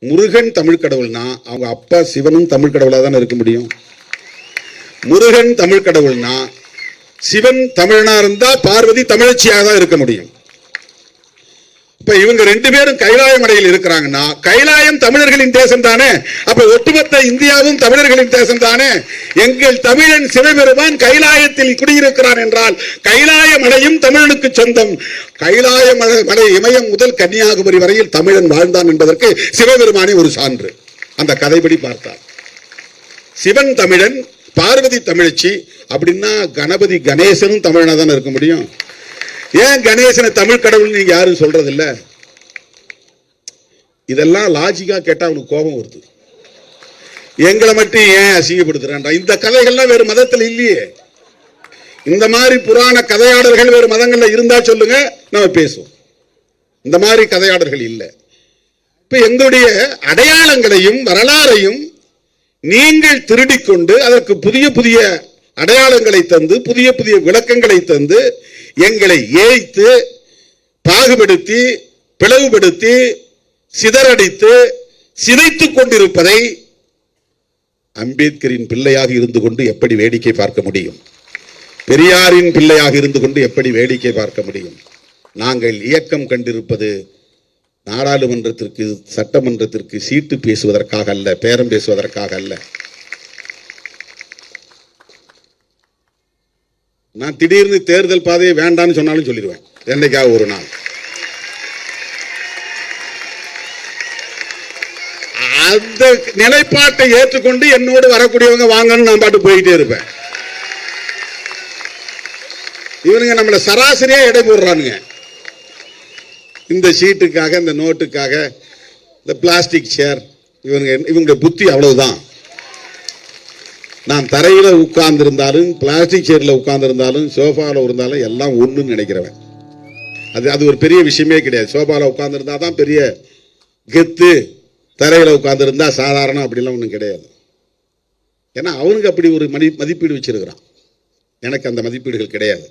முருகன் தமிழ் கடவுள்னா அவங்க அப்பா சிவனும் தமிழ் கடவுளா தானே இருக்க முடியும். முருகன் தமிழ் கடவுள்னா சிவன் தமிழனா இருந்தா பார்வதி தமிழச்சியாக தான் இருக்க முடியும். இப்ப இவங்க ரெண்டு பேரும் கைலாய மலையில் இருக்கிறாங்கன்னா கைலாயம் தமிழர்களின் தேசம் தானே. அப்ப ஒட்டுமொத்த இந்தியாவும் தமிழர்களின் தேசம் தானே. எங்கள் தமிழன் சிவபெருமான் கைலாயத்தில் குடியிருக்கிறான் என்றால் கைலாய மலையும் தமிழனுக்கு சொந்தம். கைலாய மலை இமயம் முதல் கன்னியாகுமரி வரையில் தமிழன் வாழ்ந்தான் என்பதற்கு சிவபெருமானே ஒரு சான்று. அந்த கதைப்படி பார்த்தார். சிவன் தமிழன், பார்வதி தமிழச்சி. அப்படின்னா கணபதி கணேசனும் தமிழனா தானே இருக்க முடியும். ஏன் கணேசனை தமிழ் கடவுள் நீங்க யாரும் சொல்றது இல்ல? இதெல்லாம் லாஜிக்கா கேட்டா அவனுக்கு கோபம் வருது. எங்களை மட்டும் ஏன் அசிங்கப்படுத்துறான்? இந்த கதைகள்லாம் வேறு மதத்தில் இல்லையே. இந்த மாதிரி புராண கதையாடல்கள் வேறு மதங்கள்ல இருந்தா சொல்லுங்க, நம்ம பேசுவோம். இந்த மாதிரி கதையாடல்கள் இல்லை. இப்ப எங்களுடைய அடையாளங்களையும் வரலாறையும் நீங்கள் திருடிக்கொண்டு அதற்கு புதிய புதிய அடையாளங்களை தந்து புதிய புதிய விளக்கங்களை தந்து எங்களை ஏய்த்து பாகுபடுத்தி பிளவுபடுத்தி சிதறடித்து சிதைத்துக் கொண்டிருப்பதை அம்பேத்கரின் பிள்ளையாக இருந்து கொண்டு எப்படி வேடிக்கை பார்க்க முடியும்? பெரியாரின் பிள்ளையாக இருந்து கொண்டு எப்படி வேடிக்கை பார்க்க முடியும்? நாங்கள் இயக்கம் கண்டிருப்பது நாடாளுமன்றத்திற்கு சட்டமன்றத்திற்கு சீட்டு பேசுவதற்காக அல்ல, பேரம் பேசுவதற்காக அல்ல. நான் திடீர்னு தேர்தல் பாதையை வேண்டான்னு சொன்னாலும் சொல்லிடுவேன் என்னைக்காக ஒரு நாள். அந்த நிலைப்பாட்டை ஏற்றுக்கொண்டு என்னோடு வரக்கூடியவங்க வாங்கன்னு நான் பாட்டு போயிட்டே இருப்பேன். இவனுங்க நம்மளை சராசரியா எடை போடுறானுங்க. இந்த சீட்டுக்காக, இந்த நோட்டுக்காக, இந்த பிளாஸ்டிக் சேர், இவங்க புத்தி அவ்வளவுதான். நான் தரையில உட்கார்ந்து இருந்தாலும் பிளாஸ்டிக் சேர்ல உட்கார்ந்து இருந்தாலும் சோஃபால இருந்தாலும் எல்லாம் ஒண்ணுன்னு நினைக்கிறவன். அது ஒரு பெரிய விஷயமே கிடையாது. சோஃபால உட்கார்ந்து இருந்தா தான் பெரிய கெத்து, தரையில உட்கார்ந்து இருந்தா சாதாரணம் அப்படிலாம் ஒன்றும் கிடையாது. ஏன்னா அவனுக்கு அப்படி ஒரு மதிப்பீடு வச்சிருக்கிறான். எனக்கு அந்த மதிப்பீடுகள் கிடையாது.